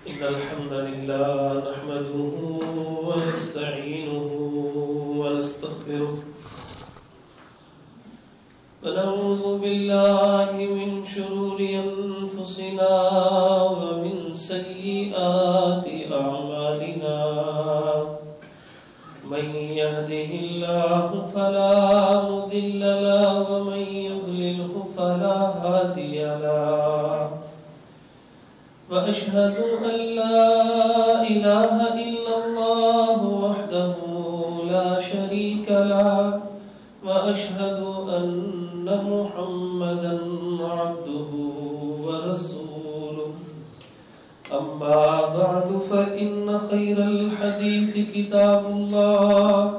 إن الحمد لله نحمده ونستعينه ونستغفره ونعوذ بالله من شرور أنفسنا ومن سيئات أعمالنا من يهده الله فلا مضل له ومن يضلله فلا هادي له وأشهد أن لا إله إلا الله وحده لا شريك له وأشهد أن محمدا عبده ورسوله أما بعد فإن خير الحديث كتاب الله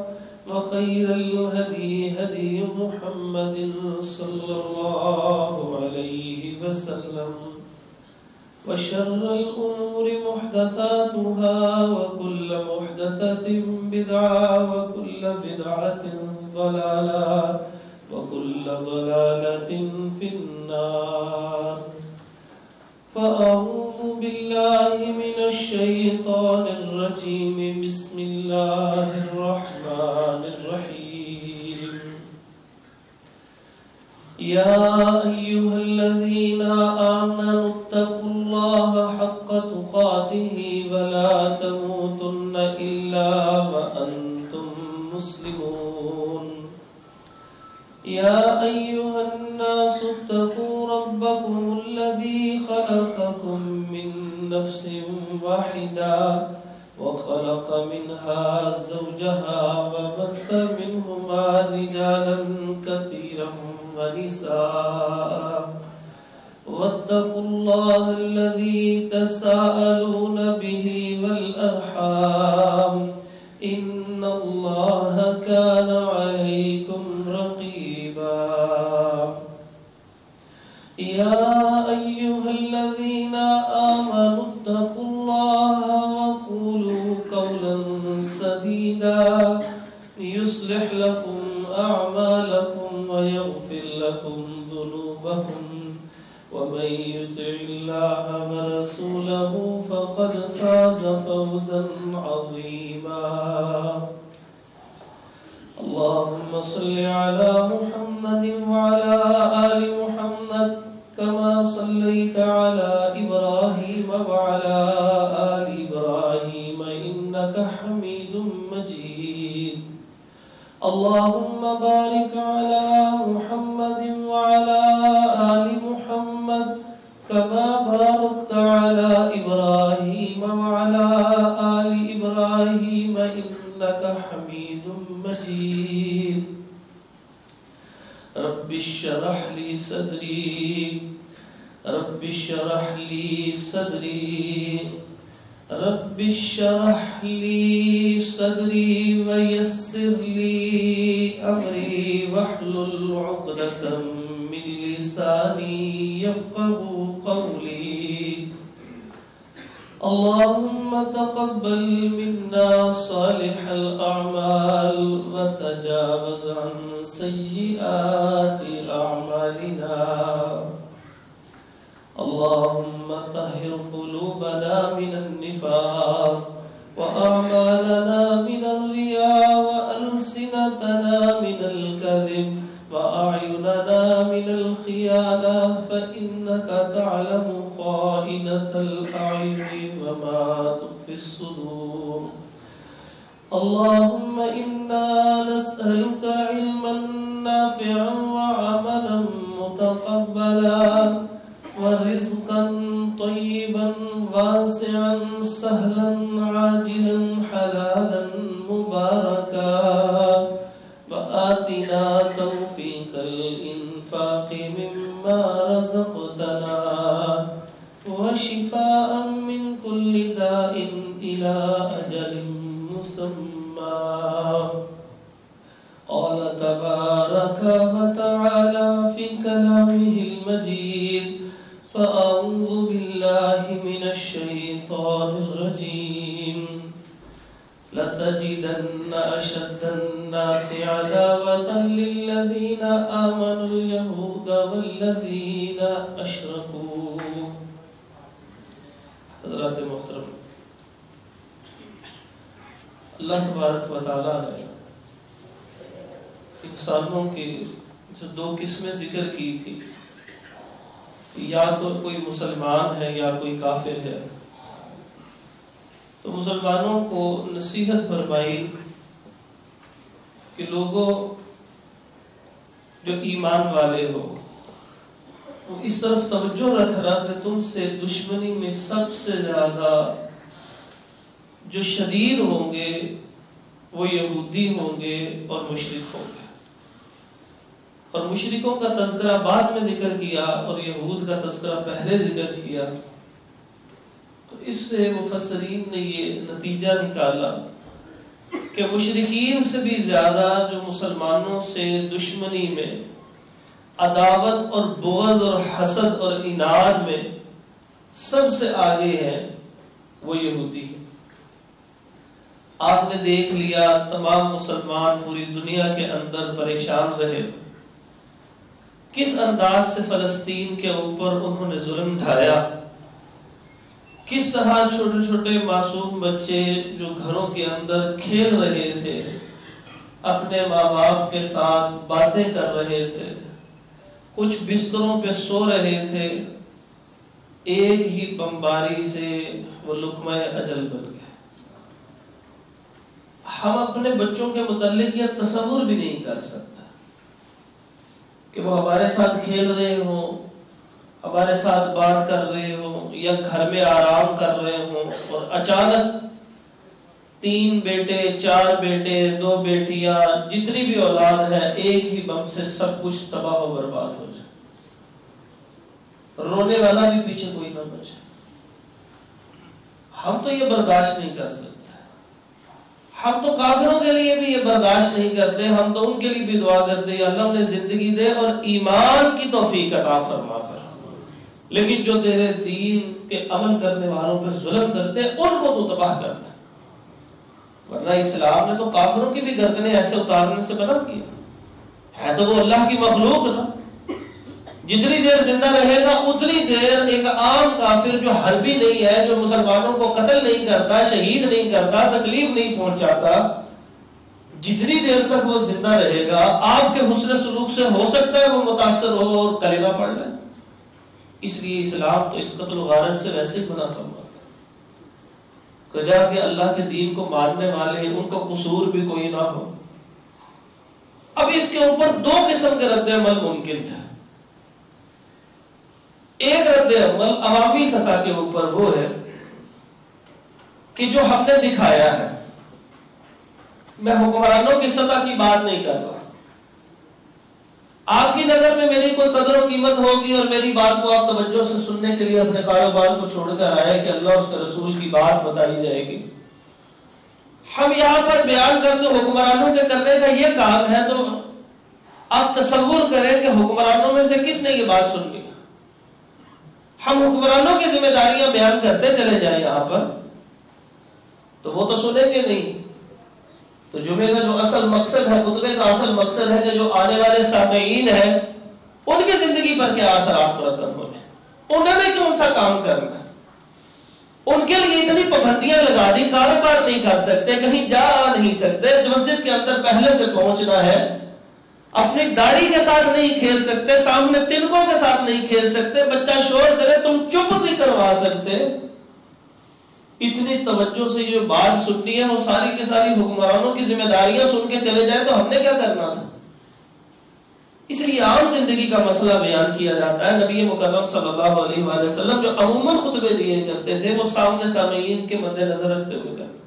وخير الهدي هدي محمد صلى الله عليه وسلم وشر الأمور محدثاتها وكل محدثة بدعة وكل بدعة ضلالة وكل ضلالة في النار فأعوذ بالله من الشيطان الرجيم بسم الله الرحمن الرحيم يا أيها الذين آمنوا اتقوا الله حق تقاته ولا تموتن إلا وأنتم مسلمون يا أيها الناس اتقوا ربكم الذي خلقكم من نفس واحدة وخلق منها زوجها وبث منهما رجالا كثيرا ونساء واتقوا الله الذي تساءلون به والأرحام إن الله كان عليكم رقيبا يا أيها الذين آمنوا اتقوا الله وقولوا قولا سديدا يصلح لكم أعمالكم ويغفر لكم ذنوبكم ومن يطع الله ورسوله فقد فاز فوزا عظيما اللهم صل على محمد وعلى آل محمد كما صليت على إبراهيم وعلى آل إبراهيم إنك حميد مجيد اللهم بارك على محمد وعلى آل محمد كما باركت على إبراهيم وعلى آل إبراهيم إنك حميد مجيد رب اشرح لي صدري رب اشرح لي صدري رب اشرح لي صدري ويسر لي أمري واحلل عقدة من لساني يفقه قولي اللهم تقبل منا صالح الأعمال وتجاوز عن سيئات أعمالنا اللهم طهر قلوبنا من النفاق وأعمالنا من الرياء وألسنتنا من الكذب وأعيننا من الخيانة فإنك تعلم خائنة الأعين وما تخفي الصدور اللهم إنا نسألك علما نافعا وعملا متقبلا ورزقا طيبا واسعا سهلا عاجلا حلالا مباركا وآتنا توفيق الإنفاق مما رزقتنا وشفاء من كل داء إلى أجل مسمى قال تبارك وتعالى في كلامه المجيد فأعوذ بالله من الشيطان الرجيم لتجدن أشد الناس عداوة للذين آمنوا اليهود والذين أشركوا حضرات محترم، اللہ تبارک و تعالیٰ نے انسانوں کی جو دو قسمیں ذکر کی تھی، یا تو کوئی مسلمان ہے یا کوئی کافر ہے، تو مسلمانوں کو نصیحت فرمائی کہ لوگوں جو ایمان والے ہو تو اس طرف توجہ رکھنا کہ تم سے دشمنی میں سب سے زیادہ جو شدید ہوں گے وہ یہودی ہوں گے اور مشرک ہوں گے، اور مشرکوں کا تذکرہ بعد میں ذکر کیا اور یہود کا تذکرہ پہلے ذکر کیا۔ تو اس سے مفسرین نے یہ نتیجہ نکالا کہ مشرکین سے بھی زیادہ جو مسلمانوں سے دشمنی میں، عداوت اور بغض اور حسد اور اناد میں سب سے آگے ہے وہ یہودی۔ آپ نے دیکھ لیا تمام مسلمان پوری دنیا کے اندر پریشان رہے، کس انداز سے فلسطین کے اوپر انہوں نے ظلم ڈھایا، کس طرح چھوٹے چھوٹے معصوم بچے جو گھروں کے اندر کھیل رہے تھے، اپنے ماں باپ کے ساتھ باتیں کر رہے تھے، کچھ بستروں پہ سو رہے تھے، ایک ہی بمباری سے وہ لقمہ اجل بن گئے۔ ہم اپنے بچوں کے متعلق یہ تصور بھی نہیں کر سکتے کہ وہ ہمارے ساتھ کھیل رہے ہوں، ہمارے ساتھ بات کر رہے ہوں، یا گھر میں آرام کر رہے ہوں، اور اچانک 3 بیٹے 4 بیٹے 2 بیٹیاں جتنی بھی اولاد ہے ایک ہی بم سے سب کچھ تباہ و برباد ہو جائے، رونے والا بھی پیچھے کوئی نہ بچے۔ ہم تو یہ برداشت نہیں کر سکتے، ہم تو کافروں کے لیے بھی یہ برداشت نہیں کرتے، ہم تو ان کے لیے بھی دعا کرتے ہیں اللہ انہیں زندگی دے اور ایمان کی توفیق عطا فرما کر، لیکن جو تیرے دین کے عمل کرنے والوں پہ ظلم کرتے ان کو تو تباہ کرتا، ورنہ اسلام نے تو کافروں کی بھی گردنیں ایسے اتارنے سے منع کیا ہے، تو وہ اللہ کی مخلوق نا، جتنی دیر زندہ رہے گا اتنی دیر ایک عام کافر جو حربی نہیں ہے، جو مسلمانوں کو قتل نہیں کرتا، شہید نہیں کرتا، تکلیف نہیں پہنچاتا، جتنی دیر تک وہ زندہ رہے گا آپ کے حسن سلوک سے ہو سکتا ہے وہ متاثر ہو اور کلمہ پڑھ لے۔ اس لیے اسلام تو اس قتل و غارت سے ویسے ہی منع فرماتا کہ جا کے اللہ کے دین کو ماننے والے ان کو قصور بھی کوئی نہ ہو۔ اب اس کے اوپر 2 قسم کے رد عمل ممکن تھے۔ ایک رد عمل عوامی سطح کے اوپر وہ ہے کہ جو ہم نے دکھایا ہے، میں حکمرانوں کی سطح کی بات نہیں کر رہا، آپ کی نظر میں میری کوئی قدر و قیمت ہوگی اور میری بات کو آپ توجہ سے سننے کے لیے اپنے کاروبار کو چھوڑ کر آئے کہ اللہ اس کے رسول کی بات بتائی جائے گی۔ ہم یہاں پر بیان کرتے حکمرانوں کے کرنے کا یہ کام ہے، تو آپ تصور کریں کہ حکمرانوں میں سے کس نے یہ بات سننی؟ ہم حکمرانوں کی ذمہ داریاں بیان کرتے چلے جائیں یہاں پر تو وہ تو سنیں گے نہیں۔ تو جمعے کا جو اصل مقصد ہے، خطبے کا اصل مقصد ہے کہ جو آنے والے سامعین ہیں ان کی زندگی پر کیا اثرات مرتب ہونے، انہوں نے کون سا کام کرنا، ان کے لیے اتنی پابندیاں لگا دی، کاروبار نہیں کر سکتے، کہیں جا نہیں سکتے، مسجد کے اندر پہلے سے پہنچنا ہے، اپنی داڑھی کے ساتھ نہیں کھیل سکتے، سامنے تلکوں کے ساتھ نہیں کھیل سکتے، بچہ شور کرے تم چپ نہیں کروا سکتے۔ اتنی توجہ سے یہ بات سننی ہے، وہ ساری کی ساری حکمرانوں کی ذمہ داریاں سن کے چلے جائیں تو ہم نے کیا کرنا تھا؟ اس لیے عام زندگی کا مسئلہ بیان کیا جاتا ہے۔ نبی مکرم صلی اللہ علیہ وآلہ وسلم جو عموماً خطبے دیے کرتے تھے وہ سامنے سامعین کے مد نظر رکھتے ہوئے کرتے،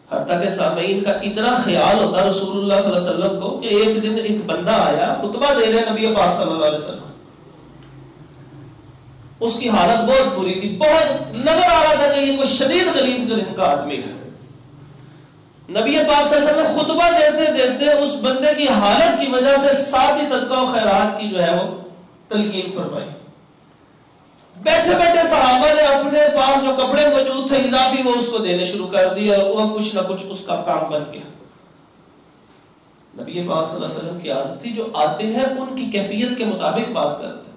حتیٰ کہ سامعین کا اتنا خیال ہوتا رسول اللہ صلی اللہ علیہ وسلم کو کہ ایک دن ایک بندہ آیا خطبہ دے رہے نبی پاک صلی اللہ علیہ وسلم، اس کی حالت بہت بری تھی، بہت نظر آ رہا تھا کہ یہ کوئی شدید غریب قسم کا آدمی ہے۔ نبی پاک صلی اللہ علیہ وسلم خطبہ دیتے دیتے اس بندے کی حالت کی وجہ سے ساتھ ہی صدقہ و خیرات کی جو ہے وہ تلقین فرمائی۔ بیٹھے بیٹھے صحابہ نے اپنے پاس جو کپڑے موجود تھے اضافی وہ اس کو دینے شروع کر دیا، وہ کچھ نہ کچھ اس کا کام بن گیا۔ نبی پاک صلی اللہ علیہ وسلم کی عادت تھی جو آتے ہیں ان کی کیفیت کے مطابق بات کرتے تھے،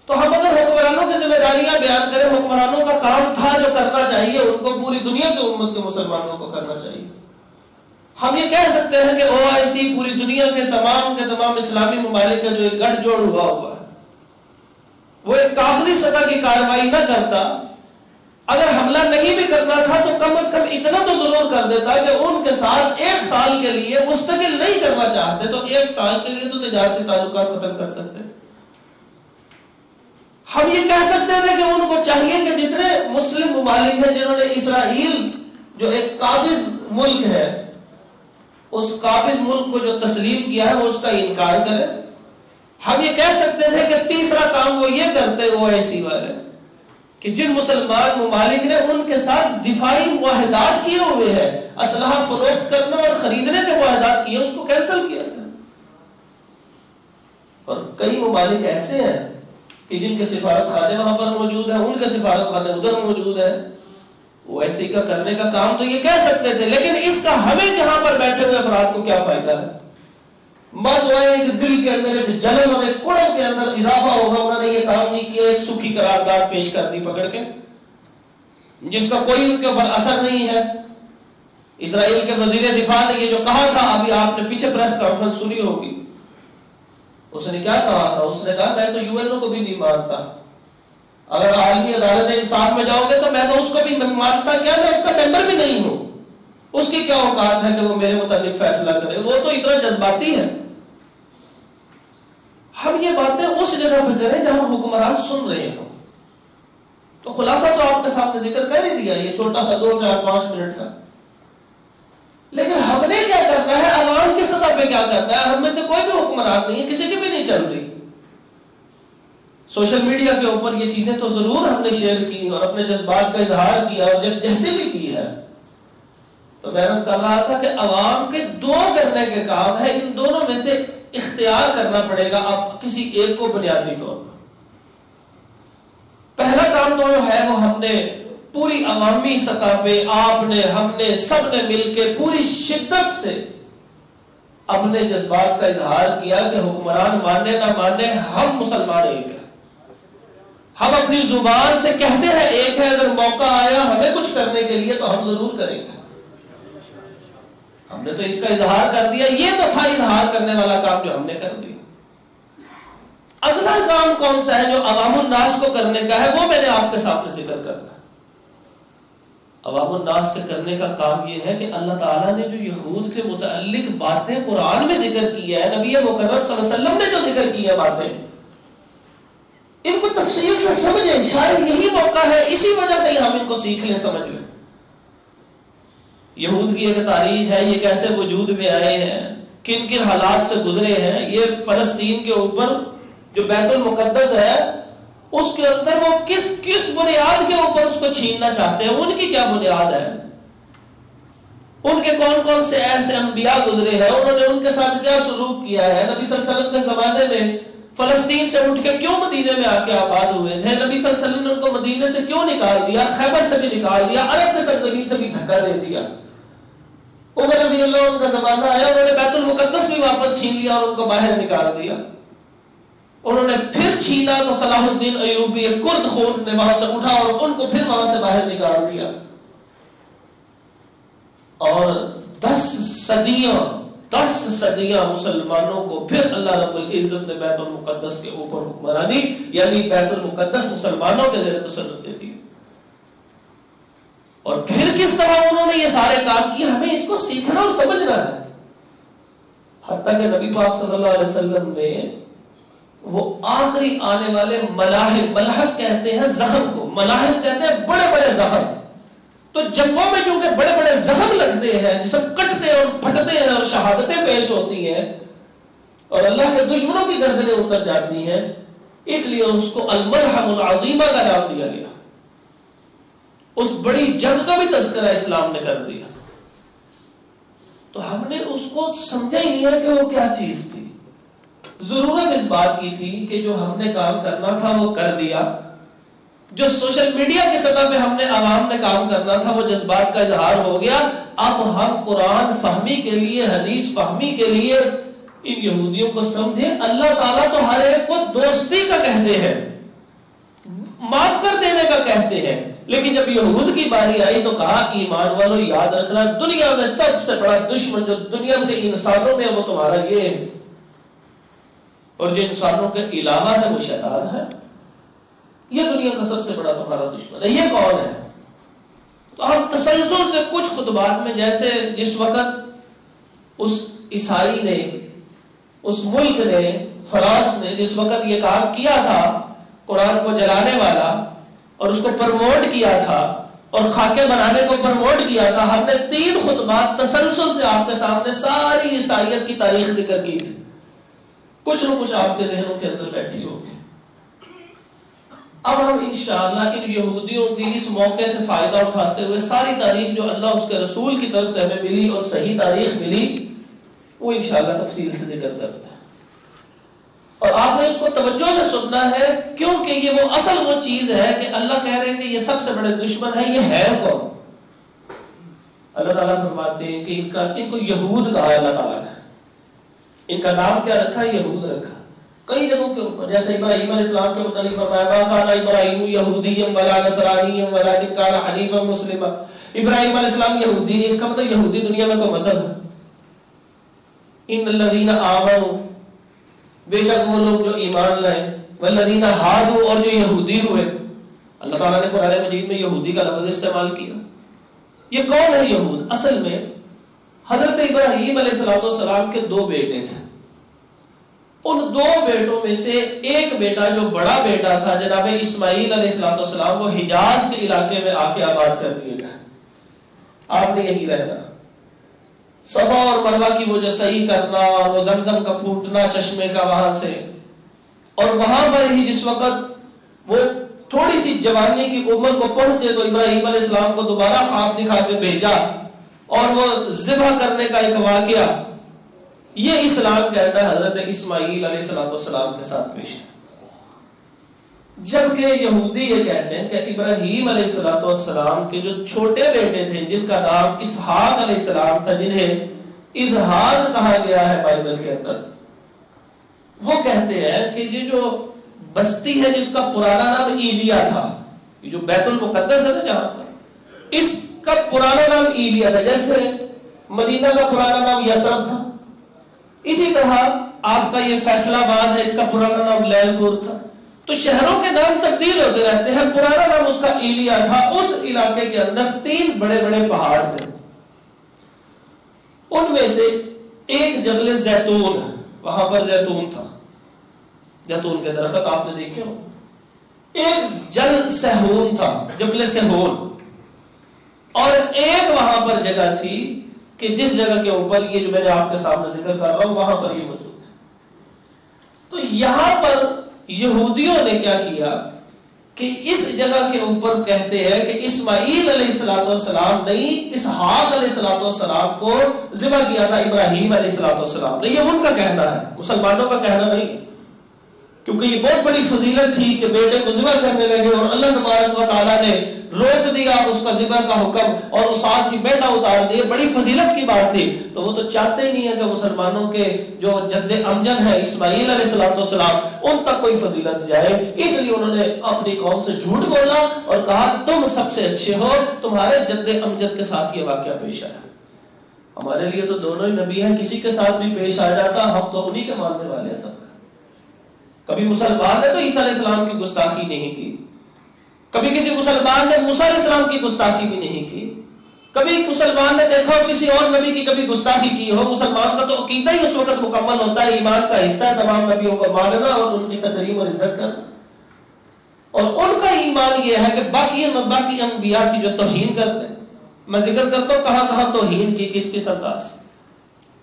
تو ہم اگر حکمرانوں کی ذمہ داریاں بیان کریں، حکمرانوں کا کام تھا جو کرنا چاہیے ان کو پوری دنیا کی امت کے مسلمانوں کو کرنا چاہیے. ہم یہ کہہ سکتے ہیں کہ OIC پوری دنیا کے تمام اسلامی ممالک کا جو ایک گٹھ جوڑ ہوا ہے، وہ ایک کاغذی سطح کی کارروائی نہ کرتا. اگر حملہ نہیں بھی کرنا تھا تو کم از کم اتنا تو ضرور کر دیتا کہ ان کے ساتھ 1 سال کے لیے مستقل نہیں کرنا چاہتے تو 1 سال کے لیے تو تجارتی تعلقات ختم کر سکتے تھے. ہم یہ کہہ سکتے تھے کہ ان کو چاہیے کہ جتنے مسلم ممالک ہیں جنہوں نے اسرائیل جو ایک قابض ملک ہے، اس قابض ملک کو جو تسلیم کیا ہے وہ اس کا انکار کرے. ہم یہ کہہ سکتے تھے کہ تیسرا کام وہ یہ کرتے OIC والے کہ جن مسلمان ممالک نے ان کے ساتھ دفاعی معاہدات کیے ہوئے ہیں، اسلحہ فروخت کرنا اور خریدنے کے معاہدات کیے، اس کو کینسل کیا جائے. اور کئی ممالک ایسے ہیں کہ جن کے سفارت خانے وہاں پر موجود ہیں، ان کے سفارت خانے ادھر موجود ہیں. OIC کا کرنے کا کام تو یہ کہہ سکتے تھے، لیکن اس کا ہمیں یہاں پر بیٹھے ہوئے افراد کو کیا فائدہ ہے؟ بس وہ ایک دل کے اندر ایک جلن اور ایک کوڑے کے اندر اضافہ ہوگا. انہوں نے یہ کام نہیں کیا، ایک سوکھی قرارداد پیش کر دی پکڑ کے، جس کا کوئی ان کے اوپر اثر نہیں ہے. اسرائیل کے وزیر دفاع نے یہ جو کہا تھا، ابھی آپ نے پیچھے پریس کانفرنس سنی ہوگی، اس نے کیا کہا تھا؟ اس نے کہا میں تو UN کو بھی نہیں مانتا. اگر عالمی عدالت انصاف میں جاؤ گے تو میں تو اس کو بھی مانتا، کیا میں اس کا ممبر بھی نہیں ہوں. اس کی کیا اوقات ہے کہ وہ میرے متعلق فیصلہ کرے؟ وہ تو اتنا جذباتی ہے. ہم یہ باتیں اس جگہ پہ کریں جہاں حکمران سن رہے ہوں. تو خلاصہ تو آپ کے سامنے ذکر کر ہی دیا، یہ چھوٹا سا 2 4 5 منٹ کا. لیکن ہم نے کیا کرنا ہے؟ عوام کی سطح پہ کیا کرنا ہے؟ ہم میں سے کوئی بھی حکمران نہیں ہے، کسی کی بھی نہیں چل رہی. سوشل میڈیا کے اوپر یہ چیزیں تو ضرور ہم نے شیئر کی اور اپنے جذبات کا اظہار کیا اور یکجہتی بھی کی ہے. تو میں عرض کر رہا تھا کہ عوام کے 2 کرنے کے کام ہے، ان دونوں میں سے اختیار کرنا پڑے گا اب کسی ایک کو بنیادی طور پر. پہلا کام تو جو ہے وہ ہم نے پوری عوامی سطح پہ آپ نے، ہم نے، سب نے مل کے پوری شدت سے اپنے جذبات کا اظہار کیا کہ حکمران مانے نہ مانے ہم مسلمان ایک ہیں. ہم اپنی زبان سے کہتے ہیں ایک ہے، اگر موقع آیا ہمیں کچھ کرنے کے لیے تو ہم ضرور کریں گے. ہم نے تو اس کا اظہار کر دیا، یہ تو تھا اظہار کرنے والا کام جو ہم نے کر دیا. اگلا کام کون سا ہے جو عوام الناس کو کرنے کا ہے؟ وہ میں نے آپ کے سامنے ذکر کرنا. عوام الناس کے کرنے کا کام یہ ہے کہ اللہ تعالیٰ نے جو یہود کے متعلق باتیں قرآن میں ذکر کی ہے، نبی مکرم صلی اللہ علیہ وسلم نے جو ذکر کی ہے باتیں، ان کو تفصیل سے سمجھیں. شاید یہی موقع ہے، اسی وجہ سے ہم ان کو سیکھ لیں، سمجھ لیں. یہود کی ایک تاریخ ہے، یہ کیسے وجود میں آئے ہیں، کن کن حالات سے گزرے ہیں. یہ فلسطین کے اوپر جو بیت المقدس ہے، اس کے اندر وہ کس بنیاد کے اوپر اس کو چھیننا چاہتے ہیں، ان کی کیا بنیاد ہے، ان کے کون کون سے ایسے انبیاء گزرے ہیں، انہوں نے ان کے ساتھ کیا سلوک کیا ہے. نبی صلی اللہ علیہ وسلم کے زمانے میں فلسطین سے اٹھ کے کیوں مدینے میں آ کے آباد ہوئے تھے؟ نبی صلی اللہ علیہ وسلم نے ان کو مدینے سے کیوں نکال دیا؟ خیبر سے بھی نکال دیا، عرب کے سرزمین سے بھی دھکا دے دیا. عمر رضی اللہ عنہ کا زمانہ آیا، انہوں نے بیت المقدس بھی واپس چھین لیا اور ان کو باہر نکال دیا. انہوں نے پھر چھینا تو صلاح الدین ایوبی ایک کرد خون نے وہاں سے اٹھا اور ان کو پھر وہاں سے باہر نکال دیا. اور 10 صدیاں مسلمانوں کو پھر اللہ رب العزت نے بیت المقدس کے اوپر حکمرانی، یعنی بیت المقدس مسلمانوں کے زیر تسلط دے دی. اور پھر کس طرح انہوں نے یہ سارے کام کیے، ہمیں اس کو سیکھنا اور سمجھنا ہے. حتیٰ کہ نبی پاک صلی اللہ علیہ وسلم نے وہ آخری آنے والے ملاحم کہتے ہیں زخم کو، ملاحم کہتے ہیں بڑے بڑے زخم. تو جنگوں میں چونکہ بڑے بڑے زخم لگتے ہیں، جسم کٹتے اور پھٹتے ہیں اور شہادتیں پیش ہوتی ہیں اور اللہ کے دشمنوں کی گردنیں اتر جاتی ہیں، اس لیے اس کو الملحم العظیمہ کا نام دیا گیا. اس بڑی جنگ کا بھی تذکرہ اسلام نے کر دیا. تو ہم نے اس کو سمجھا ہی نہیں ہے کہ وہ کیا چیز تھی. ضرورت اس بات کی تھی کہ جو ہم نے کام کرنا تھا وہ کر دیا. جو سوشل میڈیا کی سطح پہ ہم نے عوام نے کام کرنا تھا وہ جذبات کا اظہار ہو گیا. اب ہم قرآن فہمی کے لیے، حدیث فہمی کے لیے ان یہودیوں کو سمجھیں. اللہ تعالیٰ تو ہر ایک کو دوستی کا کہتے ہیں، معاف کر دینے کا کہتے ہیں، لیکن جب یہود کی باری آئی تو کہا ایمان والو یاد رکھنا دنیا میں سب سے بڑا دشمن جو دنیا کے انسانوں میں وہ تمہارا یہ ہے، اور جو انسانوں کے علاوہ ہے وہ شیطان ہے. یہ دنیا کا سب سے بڑا تمہارا دشمن ہے. یہ کون ہے؟ تو ہم تسلسل سے کچھ خطبات میں، جیسے جس وقت اس عیسائی نے، اس ملک نے، فرانس نے جس وقت یہ کام کیا تھا قرآن کو جلانے والا اور اس کو پروموٹ کیا تھا اور خاکے بنانے کو پروموٹ کیا تھا، ہم نے 3 خطبات تسلسل سے آپ کے سامنے ساری عیسائیت کی تاریخ ذکر کی تھی. کچھ نہ کچھ آپ کے ذہنوں کے اندر بیٹھی ہوگی. اب ہم انشاءاللہ ان یہودیوں کی اس موقع سے فائدہ اٹھاتے ہوئے ساری تاریخ جو اللہ اس کے رسول کی طرف سے ہمیں ملی اور صحیح تاریخ ملی وہ انشاءاللہ تفصیل سے ذکر کرتے ہیں. اور آپ نے اس کو توجہ سے سننا ہے، کیونکہ یہ وہ اصل وہ چیز ہے کہ اللہ کہہ رہے ہیں کہ یہ سب سے بڑے دشمن ہے. یہ ہے کون؟ اللہ تعالیٰ فرماتے ہیں کہ ان کو یہود کہا ہے. اللہ تعالیٰ نے ان کا نام کیا رکھا؟ یہود رکھا. کئی جگہوں کے اوپر جیسے ابراہیم علیہ السلام کے متعلق فرمایا ما کان ابراہیم یہودیا ولا نصرانیا ولکن کان حنیفا مسلما. ابراہیم علیہ السلام یہودی نہیں، اس کا مطلب یہودی دنیا میں کوئی مذہب ہے. ان الذین آمنوا، بے شک وہ لوگ جو ایمان لائے، والذین ہادوا، اور جو یہودی ہوئے. اللہ تعالیٰ نے قرآن مجید میں یہودی کا لفظ استعمال کیا. یہ کون ہے یہود؟ اصل میں حضرت ابراہیم علیہ السلام کے 2 بیٹے تھے. ان 2 بیٹوں میں سے ایک بیٹا جو بڑا بیٹا تھا جناب اسماعیل علیہ السلام، وہ حجاز کے علاقے میں آ کے آباد کر دیے گئے. آپ نے یہی رہنا. صفا اور مروہ کی وہ جو صحیح کرنا اور وہ زمزم کا پھوٹنا چشمے کا وہاں سے، اور وہاں پر ہی جس وقت وہ تھوڑی سی جوانی کی عمر کو پہنچے تو ابراہیم علیہ السلام کو دوبارہ خواب دکھا کے بھیجا اور وہ ذبح کرنے کا ایک واقعہ. یہ اسلام کہتا ہے حضرت اسماعیل علیہ السلام کے ساتھ پیش ہے. جبکہ یہودی یہ کہتے ہیں کہ ابراہیم علیہ السلام کے جو چھوٹے بیٹے تھے جن کا نام اسحاق علیہ السلام تھا، جنہیں اذہاق کہا گیا ہے بائبل کے اندر، وہ کہتے ہیں کہ یہ جو بستی ہے جس کا پرانا نام ایلیا تھا، یہ جو بیت المقدس ہے نا جہاں پر، اس کا پرانا نام ایلیا تھا. جیسے مدینہ کا پرانا نام یثرب تھا، اسی طرح آپ کا یہ فیصل آباد ہے، اس کا پرانا نام لیل پور تھا. تو شہروں کے نام تبدیل ہوتے رہتے ہیں. پرانا نام اس کا ایلیا تھا. اس علاقے کے اندر 3 بڑے بڑے پہاڑ تھے. ان میں سے ایک جبل زیتون، وہاں پر زیتون تھا، زیتون کے درخت آپ نے دیکھے ہو. ایک جبل سہون تھا، جبل سہون. اور ایک وہاں پر جگہ تھی کہ جس جگہ کے اوپر یہ جو میں نے آپ کے سامنے ذکر کر رہا ہوں وہاں پر یہ موجود ہے. تو یہاں پر یہودیوں نے کیا کیا کہ اس جگہ کے اوپر کہتے ہیں کہ اسماعیل علیہ السلام نے اسحاق علیہ السلام کو ذبح کیا تھا ابراہیم علیہ السلام نے. یہ ان کا کہنا ہے، مسلمانوں کا کہنا نہیں، کیونکہ یہ بہت بڑی فضیلت تھی کہ بیٹے کو ذبح کرنے لگے اور اللہ تبارک و تعالیٰ نے روک دیا اس کا ذبح کا حکم اور ساتھ ہی بیٹا اتار دیا. بڑی فضیلت کی بات تھی. تو وہ تو چاہتے ہی نہیں ہے کہ مسلمانوں کے جو جد امجد ہے اسماعیل علیہ السلام ان تک کوئی فضیلت جائے. اس لیے انہوں نے اپنی قوم سے جھوٹ بولا اور کہا تم سب سے اچھے ہو، تمہارے جد امجد کے ساتھ یہ واقعہ پیش آیا. ہمارے لیے تو دونوں ہی نبی ہیں، کسی کے ساتھ بھی پیش آ جاتا ہم تو انہی کے ماننے والے ہیں. سب کبھی مسلمان نے تو عیسیٰ علیہ السلام کی گستاخی نہیں کی، کبھی کسی مسلمان نے موسیٰ علیہ السلام کی گستاخی بھی نہیں کی، کبھی مسلمان نے دیکھا ہو کسی اور نبی کی کبھی گستاخی کی ہو. مسلمان کا تو عقیدہ ہی اس وقت مکمل ہوتا ہے، ایمان کا حصہ ہے تمام نبیوں کو ماننا اور ان کی تکریم اور عزت کرنا. اور ان کا ایمان یہ ہے کہ باقی انبیاء کی جو توہین کرتے ہیں، میں ذکر کرتا ہوں کہاں کہاں توہین کی، کس کس انداز سے.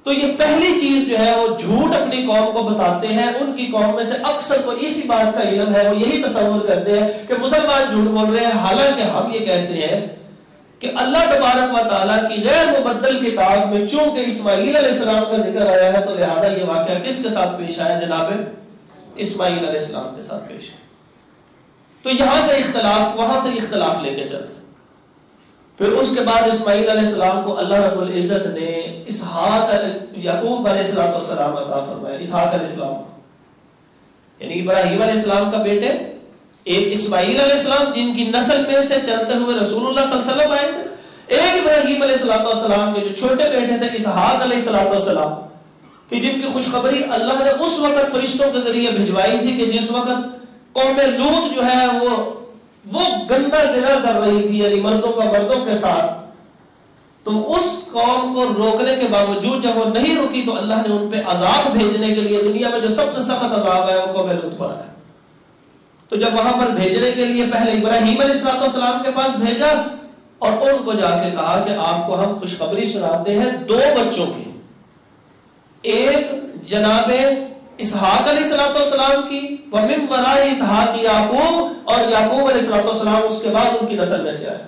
تو یہ پہلی چیز جو ہے وہ جھوٹ اپنی قوم کو بتاتے ہیں. ان کی قوم میں سے اکثر کو اسی بات کا علم ہے، وہ یہی تصور کرتے ہیں کہ مسلمان جھوٹ بول رہے ہیں. حالانکہ ہم یہ کہتے ہیں کہ اللہ تبارک و تعالیٰ کی غیر مبدل کتاب میں چونکہ اسماعیل علیہ السلام کا ذکر آیا ہے تو لہذا یہ واقعہ کس کے ساتھ پیش آیا؟ جناب اسماعیل علیہ السلام کے ساتھ پیش ہے. تو یہاں سے اختلاف، وہاں سے اختلاف لے کے چلتے. پھر اس کے بعد اسماعیل علیہ السلام کو اللہ رب العزت نے اسحاق یعقوب علیہ السلام عطا فرمایا. اسحاق علیہ السلام کو، یعنی ابراہیم علیہ السلام کا بیٹے ایک اسماعیل علیہ السلام جن کی نسل میں سے چلتے ہوئے رسول اللہ صلی اللہ علیہ وسلم آئے تھے، ایک ابراہیم علیہ السلام کے جو چھوٹے بیٹے تھے اسحاق علیہ السلام، کہ جن کی خوشخبری اللہ نے اس وقت فرشتوں کے ذریعے بھجوائی تھی کہ جس وقت قوم لوط جو ہے وہ گندا زنا کر رہی تھی، یعنی مردوں کا مردوں کے ساتھ، تو اس قوم کو روکنے کے باوجود جب وہ نہیں رکی تو اللہ نے ان پہ عذاب بھیجنے کے لیے دنیا میں جو سب سے سخت عذاب ہے وہ قوم لوط پر رکھا۔ تو جب وہاں پر بھیجنے کے لیے پہلے ابراہیم علیہ السلام کے پاس بھیجا اور ان کو جا کے کہا کہ آپ کو ہم خوشخبری سناتے ہیں 2 بچوں کی، ایک جناب اسحاق علیہ السلام کی، وَمِن وَرَاءِ اسحاق یعقوب، اور یعقوب علیہ السلام اس کے بعد ان کی نسل میں سے آئے۔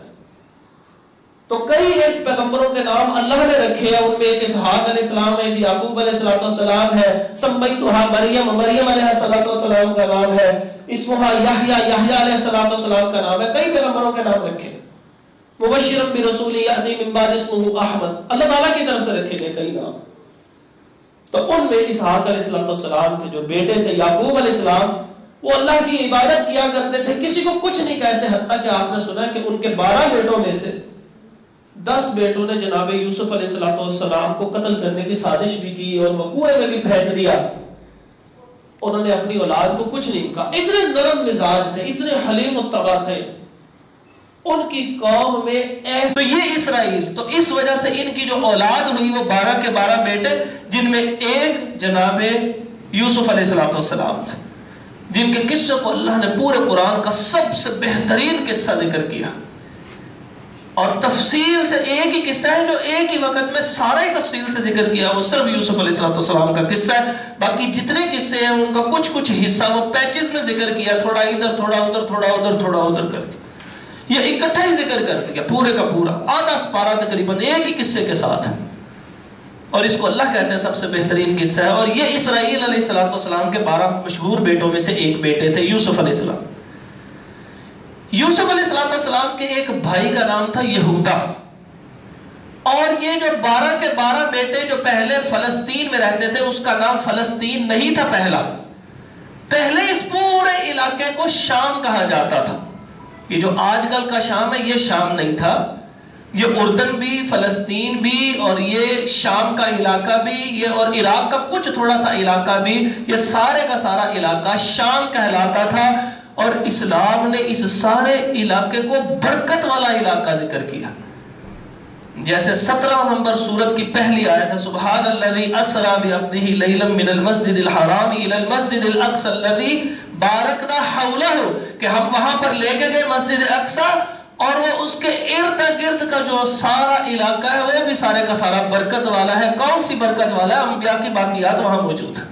تو کئی ایک پیغمبروں کے نام اللہ نے رکھے ہیں، ان میں ایک اسحاق علیہ السلام ہے، ایک یعقوب علیہ السلام ہے، سمیتھا مریم علیہ السلام کا نام ہے، اسمہا یحییٰ علیہ السلام کا نام ہے، کئی پیغمبروں کے نام رکھے، مبشرا برسول یأتی من بعد اسمہ احمد، اللہ تعالیٰ کی طرف سے رکھے گئے کئی نام۔ تو ان میں اسحاق علیہ السلام کے جو بیٹے تھے یعقوب علیہ السلام، وہ اللہ کی عبادت کیا کرتے تھے، کسی کو کچھ نہیں کہتے، حتیٰ کہ آپ نے سنا کہ ان کے 12 بیٹوں میں سے 10 بیٹوں نے جناب یوسف علیہ السلام کو قتل کرنے کی سازش بھی کی اور وہ کنویں میں بھی پھینک دیا۔ انہوں نے اپنی اولاد کو کچھ نہیں کہا، اتنے نرم مزاج تھے، اتنے حلیم الطبع تھے، ان کی قوم میں ایسے۔ تو یہ اسرائیل، تو اس وجہ سے ان کی جو اولاد ہوئی وہ 12 کے 12 بیٹے، جن میں ایک جناب یوسف علیہ السلام تھے، جن کے قصے کو اللہ نے پورے قرآن کا سب سے بہترین قصہ ذکر کیا، اور تفصیل سے ایک ہی قصہ ہے جو ایک ہی وقت میں سارا ہی تفصیل سے ذکر کیا، وہ صرف یوسف علیہ السلام کا قصہ ہے۔ باقی جتنے قصے ہیں ان کا کچھ کچھ حصہ وہ پیچز میں ذکر کیا، تھوڑا ادھر تھوڑا ادھر تھوڑا ادھر تھوڑا ادھر کر کے، یہ اکٹھا ہی ذکر کر دیا پورے کا پورا، آدھا سپارہ تقریباً ایک ہی قصے کے ساتھ ہے، اور اس کو اللہ کہتے ہیں سب سے بہترین قصہ ہے۔ اور یہ اسرائیل علیہ السلام کے 12 مشہور بیٹوں میں سے ایک بیٹے تھے یوسف علیہ السلام۔ یوسف علیہ السلام کے ایک بھائی کا نام تھا یہودا، اور یہ جو 12 کے 12 بیٹے جو پہلے فلسطین میں رہتے تھے اس کا نام فلسطین نہیں تھا، پہلے اس پورے علاقے کو شام کہا جاتا تھا۔ یہ جو آج کل کا شام ہے یہ شام نہیں تھا، یہ اردن بھی، فلسطین بھی، اور یہ شام کا علاقہ بھی، یہ اور عراق کا کچھ تھوڑا سا علاقہ بھی، یہ سارے کا سارا علاقہ شام کہلاتا تھا۔ اور اسلام نے اس سارے علاقے کو برکت والا علاقہ ذکر کیا، جیسے 17 نمبر سورت کی پہلی آیت ہے، سبحان الذی اسری بعبدہ لیلا من المسجد الحرام الی المسجد الاقصی الذی بارکنا حولہ، کہ ہم وہاں پر لے کے گئے مسجد اقصی، اور وہ اس کے ارد گرد کا جو سارا علاقہ ہے وہ بھی سارے کا سارا برکت والا ہے۔ کون سی برکت والا ہے؟ انبیاء کی باقیات وہاں موجود ہیں،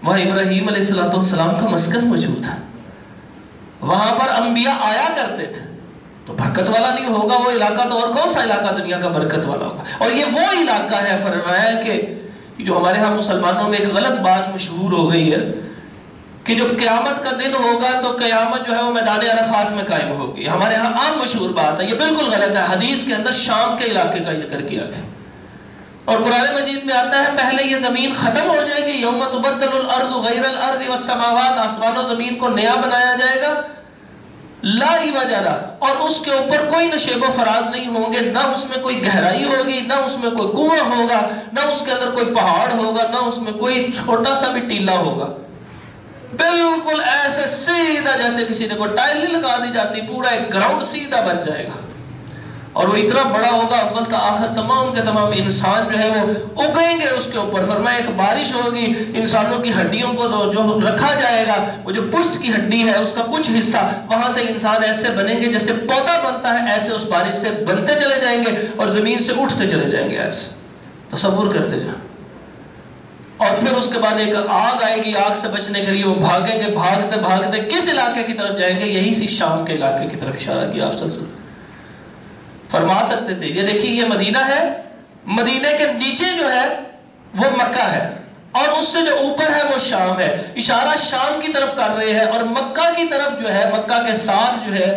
وہاں ابراہیم علیہ السلام کا مسکن موجود ہے، وہاں پر انبیاء آیا کرتے تھے، تو برکت والا نہیں ہوگا وہ علاقہ تو اور کون سا علاقہ دنیا کا برکت والا ہوگا؟ اور یہ وہ علاقہ ہے، فرمایا کہ جو ہمارے ہاں مسلمانوں میں ایک غلط بات مشہور ہو گئی ہے کہ جب قیامت کا دن ہوگا تو قیامت جو ہے وہ میدان عرفات میں قائم ہوگی، ہمارے ہاں عام مشہور بات ہے، یہ بالکل غلط ہے۔ حدیث کے اندر شام کے علاقے کا ذکر کیا گیا، اور قرآن مجید میں آتا ہے پہلے یہ زمین ختم ہو جائے گی، یوم تبدل الارض غیر الارض والسماوات، آسمان و زمین کو نیا بنایا جائے گا، لا عوج لہ، اور اس کے اوپر کوئی نشیب و فراز نہیں ہوں گے، نہ اس میں کوئی گہرائی ہوگی، نہ اس میں کوئی کنواں ہوگا، نہ اس کے اندر کوئی پہاڑ ہوگا، نہ اس میں کوئی چھوٹا سا بھی ٹیلا ہوگا، بالکل ایسے سیدھا جیسے کسی نے کوئی ٹائل نہیں لگا دی جاتی، پورا ایک گراؤنڈ سیدھا بن جائے گا، اور وہ اتنا بڑا ہوگا اول تا آخر تمام کے تمام انسان جو ہے وہ اگیں گے اس کے اوپر۔ فرمایا ایک بارش ہوگی، انسانوں کی ہڈیوں کو جو رکھا جائے گا، وہ جو پشت کی ہڈی ہے اس کا کچھ حصہ، وہاں سے انسان ایسے بنیں گے جیسے پودا بنتا ہے، ایسے اس بارش سے بنتے چلے جائیں گے اور زمین سے اٹھتے چلے جائیں گے، ایسے تصور کرتے جائیں۔ اور پھر اس کے بعد ایک آگ آئے گی، آگ سے بچنے کے لیے وہ بھاگیں گے، بھاگتے بھاگتے کس علاقے کی طرف جائیں گے؟ یہی سی شام کے علاقے کی طرف اشارہ کیا آپ صلی اللہ علیہ وسلم۔ فرما سکتے تھے یہ دیکھیے یہ مدینہ ہے، مدینہ کے نیچے جو ہے وہ مکہ ہے، اور اس سے جو اوپر ہے وہ شام ہے، اشارہ شام کی طرف کر رہے ہیں، اور مکہ کی طرف جو ہے، مکہ کے ساتھ جو ہے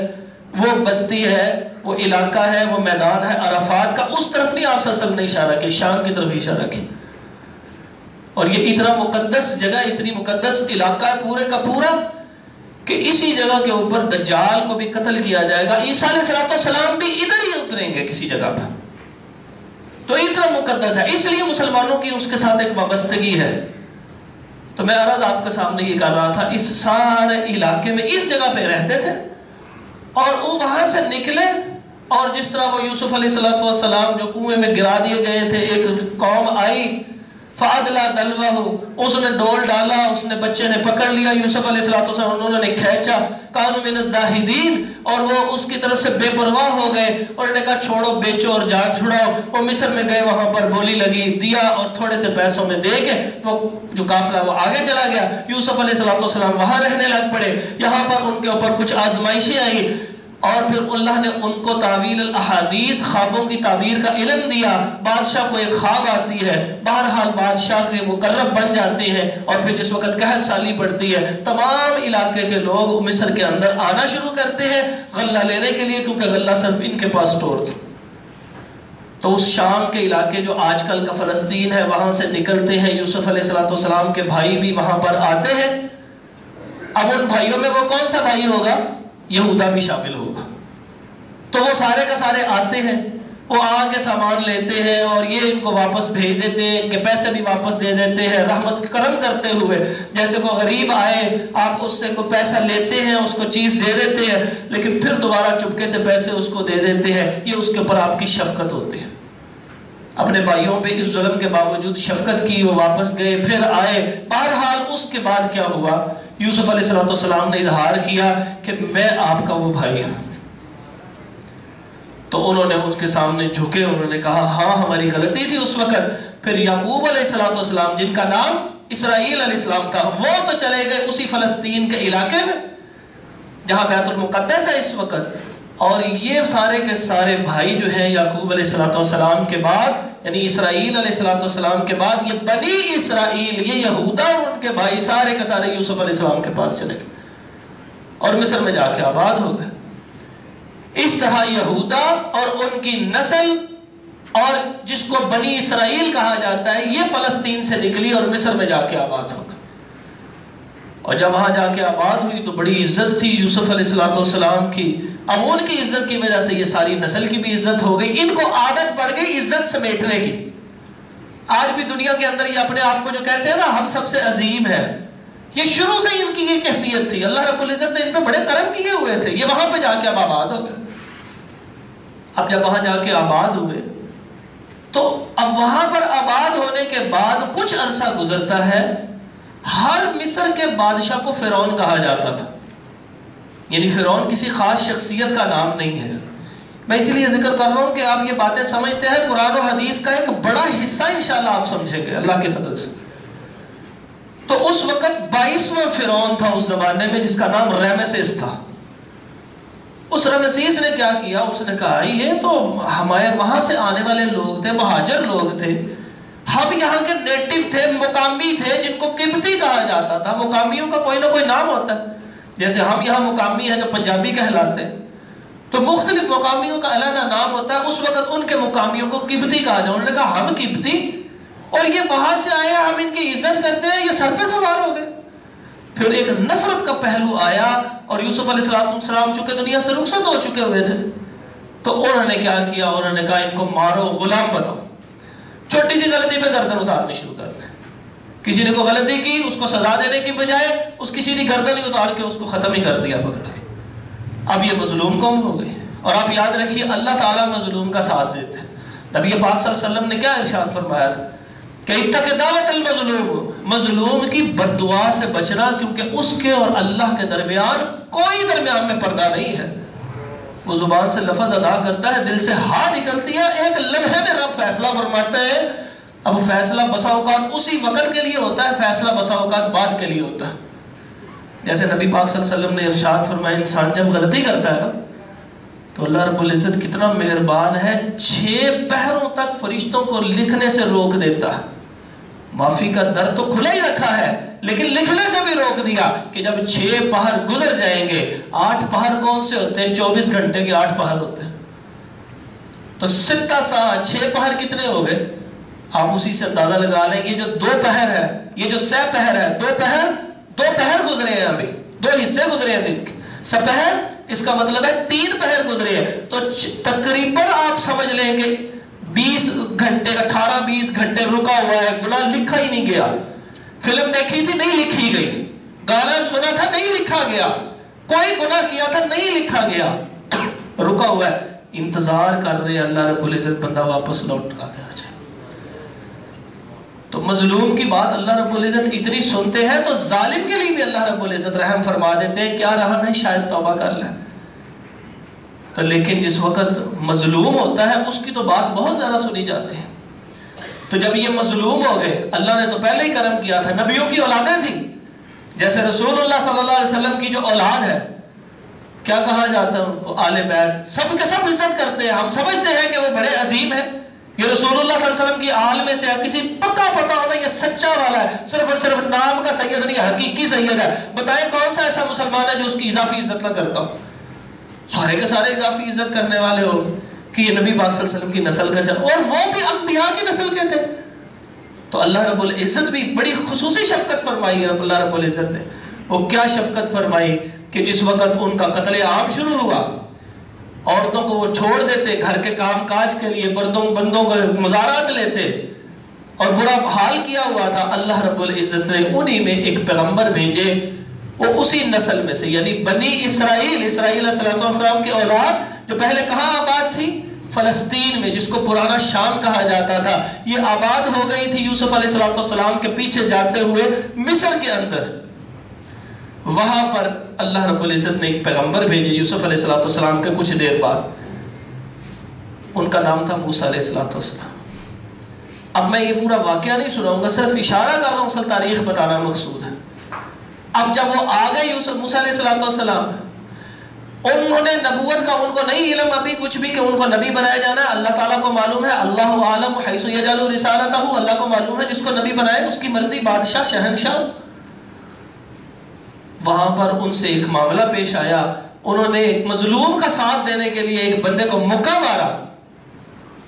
وہ بستی ہے، وہ علاقہ ہے، وہ میدان ہے عرفات کا، اس طرف نہیں آپ صلی اللہ علیہ وسلم نے اشارہ کیا، شام کی طرف اشارہ کیا۔ اور یہ اتنا مقدس جگہ، اتنی مقدس علاقہ ہے پورے کا پورا کہ اسی جگہ کے اوپر دجال کو بھی قتل کیا جائے گا، عیسیٰ علیہ السلام بھی ادھر ہی اتریں گے کسی جگہ پر. تو اتنا مقدس ہے، اس لیے مسلمانوں کی اس کے ساتھ ایک وابستگی ہے. تو میں عرض آپ کے سامنے یہ کر رہا تھا، اس سارے علاقے میں اس جگہ پہ رہتے تھے اور وہ وہاں سے نکلے، اور جس طرح وہ یوسف علیہ السلام جو کنویں میں گرا دیے گئے تھے، ایک قوم آئی فَأَدْلَا دَلْوَهُ، اس نے ڈول ڈالا، اس نے بچے نے پکڑ لیا یوسف علیہ السلام، انہوں نے کھینچا، كَانُوا مِنَ الزَّاهِدِينَ، اور وہ اس کی طرف سے بے پرواہ ہو گئے اور انہوں نے کہا چھوڑو، بیچو اور جان چھڑاؤ. وہ مصر میں گئے، وہاں پر بولی لگی، دیا اور تھوڑے سے پیسوں میں دے کے وہ جو قافلہ وہ آگے چلا گیا. یوسف علیہ السلام وہاں رہنے لگ پڑے. یہاں پر ان کے اوپر کچھ آزمائشیں آئی اور پھر اللہ نے ان کو تعویل الاحادیث، خوابوں کی تعبیر کا علم دیا. بادشاہ کو ایک خواب آتی ہے، بہرحال بادشاہ کے مقرب بن جاتے ہیں، اور پھر جس وقت قحط سالی پڑتی ہے تمام علاقے کے لوگ مصر کے اندر آنا شروع کرتے ہیں غلہ لینے کے لیے، کیونکہ غلہ صرف ان کے پاس اسٹور تھا. تو اس شام کے علاقے جو آج کل کا فلسطین ہے وہاں سے نکلتے ہیں. یوسف علیہ السلام کے بھائی بھی وہاں پر آتے ہیں. اب ان بھائیوں میں وہ کون سا بھائی ہوگا؟ یہودا بھی شامل ہوگا. تو وہ سارے کا سارے آتے ہیں، وہ آ کے سامان لیتے ہیں اور یہ ان کو واپس بھیج دیتے ہیں، ان کے پیسے بھی واپس دے دیتے ہیں رحمت کرم کرتے ہوئے. جیسے کوئی غریب آئے، آپ اس سے کوئی پیسہ لیتے ہیں، اس کو چیز دے دیتے ہیں، لیکن پھر دوبارہ چپکے سے پیسے اس کو دے دیتے ہیں. یہ اس کے اوپر آپ کی شفقت ہوتی ہے. اپنے بھائیوں پہ اس ظلم کے باوجود شفقت کی، وہ واپس گئے، پھر آئے. بہرحال اس کے بعد کیا ہوا؟ یوسف علیہ السلام نے اظہار کیا کہ میں آپ کا وہ بھائی ہوں. تو انہوں نے اس کے سامنے جھکے، انہوں نے کہا ہاں ہماری غلطی تھی اس وقت. پھر یعقوب علیہ السلام جن کا نام اسرائیل علیہ السلام تھا، وہ تو چلے گئے اسی فلسطین کے علاقے میں جہاں بیت المقدس ہے اس وقت. اور یہ سارے کے سارے بھائی جو ہیں یعقوب علیہ السلام کے بعد، یعنی اسرائیل علیہ السلام کے بعد، یہ بنی اسرائیل، یہ یہودا اور ان کے بھائی سارے کے سارے یوسف علیہ السلام کے پاس چلے گئے اور مصر میں جا کے آباد ہو گئے. اس طرح یہودا اور ان کی نسل، اور جس کو بنی اسرائیل کہا جاتا ہے، یہ فلسطین سے نکلی اور مصر میں جا کے آباد ہو گئے. اور جب وہاں جا کے آباد ہوئی تو بڑی عزت تھی یوسف علیہ السلام کی. اب ان کی عزت کی وجہ سے یہ ساری نسل کی بھی عزت ہو گئی. ان کو عادت پڑ گئی عزت سمیٹنے کی. آج بھی دنیا کے اندر یہ اپنے آپ کو جو کہتے ہیں نا ہم سب سے عظیم ہے، یہ شروع سے ان کی یہ کیفیت تھی. اللہ رب العزت نے ان پہ بڑے کرم کیے ہوئے تھے. یہ وہاں پہ جا کے اب آباد ہو گئے. اب جب وہاں جا کے آباد ہوئے تو اب وہاں پر آباد ہونے کے بعد کچھ عرصہ گزرتا ہے. ہر مصر کے بادشاہ کو فرعون کہا جاتا تھا، یعنی فرعون کسی خاص شخصیت کا نام نہیں ہے. میں اسی لیے ذکر کر رہا ہوں کہ آپ یہ باتیں سمجھتے ہیں، قرآن و حدیث کا ایک بڑا حصہ انشاءاللہ آپ سمجھیں گے اللہ کے فضل سے. تو اس وقت 22واں فرعون تھا اس زمانے میں، جس کا نام رامسیس تھا. اس رامسیس نے کیا کیا؟ اس نے کہا یہ تو ہمارے وہاں سے آنے والے لوگ تھے، مہاجر لوگ تھے، ہم یہاں کے نیٹو تھے، مقامی تھے، جن کو قبطی کہا جاتا تھا. مقامیوں کا کوئی نہ کوئی نام ہوتا ہے، جیسے ہم یہاں مقامی ہیں جو پنجابی کہلاتے ہیں، تو مختلف مقامیوں کا علیحدہ نام ہوتا ہے. اس وقت ان کے مقامیوں کو قبطی کہا جائے. انہوں نے کہا ہم قبطی اور یہ وہاں سے آئے، ہم ان کی عزت کرتے ہیں، یہ سر پہ سوار ہو گئے. پھر ایک نفرت کا پہلو آیا اور یوسف علیہ السلام چونکہ دنیا سے رخصت ہو چکے ہوئے تھے تو انہوں نے کیا کیا؟ انہوں نے کہا ان کو مارو، غلام بناؤ. چھوٹی سی غلطی پہ گردن اتارنے شروع کر دیں. کسی نے کوئی غلطی کی، اس کو سزا دینے کی بجائے اس کی سیدھی گردن ہی اتار کے اس کو ختم ہی کر دیا پکڑ کے. اب یہ مظلوم قوم ہو گئی. اور آپ یاد رکھیے اللہ تعالیٰ مظلوم کا ساتھ دیتے ہیں. نبی پاک صلی اللہ علیہ وسلم نے کیا ارشاد فرمایا تھا کہ اتق دعوت المظلوم، مظلوم کی بد دعا سے بچنا، کیونکہ اس کے اور اللہ کے درمیان کوئی درمیان میں پردہ نہیں ہے. وہ زبان سے لفظ ادا کرتا ہے، دل سے ہاں نکلتی ہے، ایک لمحے میں رب فیصلہ فرماتا ہے. اب فیصلہ بسا اوقات اسی وقت کے لیے ہوتا ہے، فیصلہ بسا اوقات بعد کے لیے ہوتا ہے. جیسے نبی پاک صلی اللہ علیہ وسلم نے ارشاد فرمایا انسان جب غلطی کرتا ہے نا تو اللہ رب العزت کتنا مہربان ہے، 6 پہروں تک فرشتوں کو لکھنے سے روک دیتا ہے. معافی کا در تو کھلا ہی رکھا ہے لیکن لکھنے سے بھی روک دیا کہ جب 6 پہر گزر جائیں گے. 8 پہر کون سے ہوتے ہیں؟ 24 گھنٹے کے 8 پہر ہوتے ہیں. تو 6 ساعت 6 پہر کتنے ہو گئے؟ آپ اسی سے اندازہ لگا لیں. یہ جو 2 پہر ہے، یہ جو 6 پہر ہے، 2 پہر گزرے ہیں ابھی. دو حصے گزرے ہیں دن کے. سپہر اس کا مطلب ہے 3 پہر گزرے ہیں. تو تقریباً آپ سمجھ لیں کہ 20 گھنٹے 18-20 گھنٹے رکا ہوا ہے. گناہ لکھا ہی نہیں گیا. فلم دیکھی تھی نہیں لکھی گئی. گانا سنا تھا نہیں لکھا گیا. کوئی گناہ کیا تھا نہیں لکھا گیا. رکا ہوا ہے. انتظار کر رہے اللہ رب العزت بندہ واپس لوٹ آ جائے. تو مظلوم کی بات اللہ رب العزت اتنی سنتے ہیں تو ظالم کے لیے بھی اللہ رب العزت رحم فرما دیتے ہیں. کیا رہا نہیں شاید توبہ کر لیں. تو لیکن جس وقت مظلوم ہوتا ہے اس کی تو بات بہت زیادہ سنی جاتی ہے. تو جب یہ مظلوم ہو گئے, اللہ نے تو پہلے ہی کرم کیا تھا. نبیوں کی اولادیں تھیں, جیسے رسول اللہ صلی اللہ علیہ وسلم کی جو اولاد ہے, کیا کہا جاتا ہے ان کو؟ آل بیت. سب کے سب عزت کرتے ہیں. ہم سمجھتے ہیں کہ وہ بڑے عظیم ہیں. یہ رسول اللہ صلی اللہ علیہ وسلم کی آل میں سے ہے. کسی پکا پتا ہونا یہ سچا والا ہے, صرف اور صرف نام کا سید نہیں, حقیقی سید ہے. بتائیں کون سا ایسا مسلمان ہے جو اس کی اضافی عزت نہ کرتا ہو؟ سارے کے سارے اضافی عزت کرنے والے ہو کہ یہ نبی پاک صلی اللہ علیہ وسلم کی نسل کا چل, اور وہ بھی انبیاء کی نسل کے تھے. تو اللہ رب العزت بھی بڑی خصوصی شفقت فرمائی اللہ رب العزت نے. وہ کیا شفقت فرمائی کہ جس وقت ان کا قتل عام شروع ہوا, عورتوں کو وہ چھوڑ دیتے گھر کے کام کاج کے لیے, بندوں کو مزارات لیتے اور برا حال کیا ہوا تھا. اللہ رب العزت نے انہی میں ایک پیغمبر بھیجے, وہ اسی نسل میں سے, یعنی بنی اسرائیل علیہ السلام کی اولاد جو پہلے کہاں آباد تھی؟ فلسطین میں, جس کو پرانا شام کہا جاتا تھا. یہ آباد ہو گئی تھی یوسف علیہ السلام کے پیچھے جاتے ہوئے مصر کے اندر. وہاں پر اللہ رب العزت نے ایک پیغمبر بھیجے یوسف علیہ السلام کے کچھ دیر بعد. ان کا نام تھا موسیٰ علیہ السلام. اب میں یہ پورا واقعہ نہیں سناؤں گا, صرف اشارہ کر رہا ہوں, اصل تاریخ بتانا مقصود ہے. اب جب وہ آ گئے موسیٰ علیہ السلام, انہوں نے نبوت کا ان کو نہیں علم ابھی کچھ بھی کہ ان کو نبی بنایا جانا ہے. اللہ تعالیٰ کو معلوم ہے, اللہ عالم حیث یجعل رسالتہ, اللہ کو معلوم ہے جس کو نبی بنائے اس کی مرضی, بادشاہ شہنشاہ. وہاں پر ان سے ایک معاملہ پیش آیا. انہوں نے ایک مظلوم کا ساتھ دینے کے لیے ایک بندے کو مکہ مارا.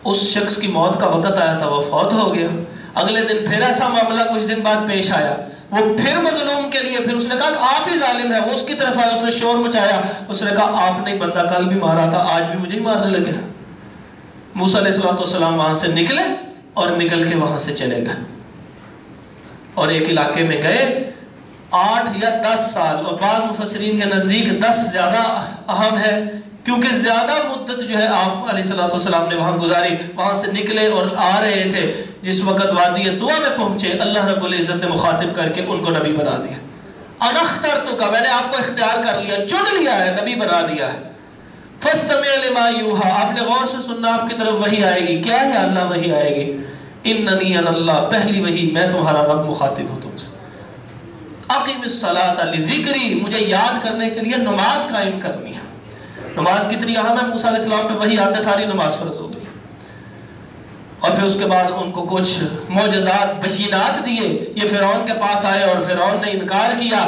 اس شخص کی موت کا وقت آیا تھا, وہ فوت ہو گیا. اگلے دن پھر ایسا معاملہ کچھ دن بعد پیش آیا. وہ پھر مظلوم کے لیے, پھر اس نے کہا کہ آپ ہی ظالم ہیں. وہ اس کی طرف آیا, اس نے شور مچایا, اس نے کہا آپ نے بندہ کل بھی مارا تھا, آج بھی مجھے ہی مارنے لگے. موسیٰ علیہ السلام وہاں سے نکلے اور نکل کے وہاں سے چلے گئے اور ایک علاقے میں گئے. 8 یا 10 سال, اور بعض مفسرین کے نزدیک 10 زیادہ اہم ہے, کیونکہ زیادہ مدت جو ہے آپ علیہ السلام نے وہاں گزاری. وہاں سے نکلے اور آ رہے تھے, جس وقت وادی دعا میں پہنچے, اللہ رب العزت نے مخاطب کر کے ان کو نبی بنا دیا. انا اخترتک, میں نے آپ کو اختیار کر لیا, چن لیا ہے, نبی بنا دیا ہے. فاستمع لما یوحی, آپ نے غور سے سننا, آپ کی طرف وحی آئے گی. کیا ہے اللہ وحی آئے گی؟ اننی انا اللہ, پہلی وحی میں تمہارا رب, مخاطب ہوں تم سے. اقیم الصلاۃ لذکری, مجھے یاد کرنے کے لیے نماز قائم کرنی ہے. نماز کتنی اہم ہے, موسیٰ علیہ السلام پہ وحی آتے ساری نماز فرض ہو گئی. اور پھر اس کے بعد ان کو کچھ معجزات بشینات دیے. یہ فرعون کے پاس آئے اور فرعون نے انکار کیا,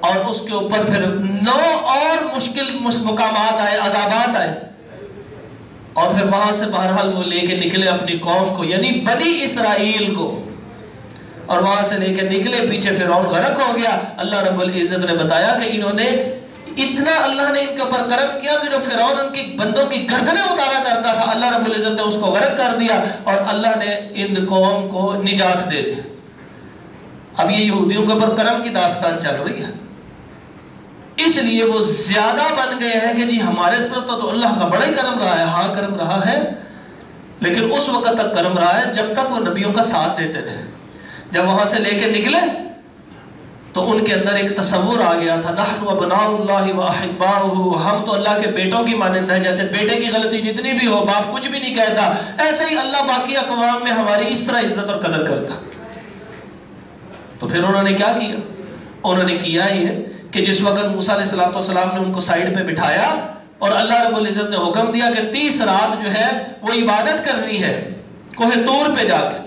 اور اس کے اوپر پھر 9 اور مشکل مقامات آئے, عذابات آئے. اور پھر وہاں سے بہرحال وہ لے کے نکلے اپنی قوم کو, یعنی بنی اسرائیل کو, اور وہاں سے لے کے نکلے. پیچھے فرعون غرق ہو گیا. اللہ رب العزت نے بتایا کہ انہوں نے اتنا, اللہ نے ان کے اوپر کرم کیا کہ جو فرعون ان کی بندوں کی گردنیں اتارا کرتا تھا, اللہ رب العزت نے اس کو غرق کر دیا, اور اللہ نے ان قوم کو نجات دے دی. اب یہ یہودیوں کے اوپر کرم کی داستان چل رہی ہے, اس لیے وہ زیادہ بن گئے ہیں کہ جی ہمارے اس پر تو اللہ کا بڑا ہی کرم رہا ہے. ہاں کرم رہا ہے, لیکن اس وقت تک کرم رہا ہے جب تک وہ نبیوں کا ساتھ دیتے رہے. جب وہاں سے لے کے نکلے تو ان کے اندر ایک تصور آ گیا تھا, نحن ابناء اللہ واحباؤہ, ہم تو اللہ کے بیٹوں کی مانند ہیں. جیسے بیٹے کی غلطی جتنی بھی ہو باپ کچھ بھی نہیں کہتا, ایسے ہی اللہ باقی اقوام میں ہماری اس طرح عزت اور قدر کرتا. تو پھر انہوں نے کیا کیا؟ انہوں نے کیا یہ کہ جس وقت موسیٰ علیہ السلام نے ان کو سائیڈ پہ بٹھایا اور اللہ رب العزت نے حکم دیا کہ 30 رات جو ہے وہ عبادت کرنی ہے کوہ طور پہ جا کے.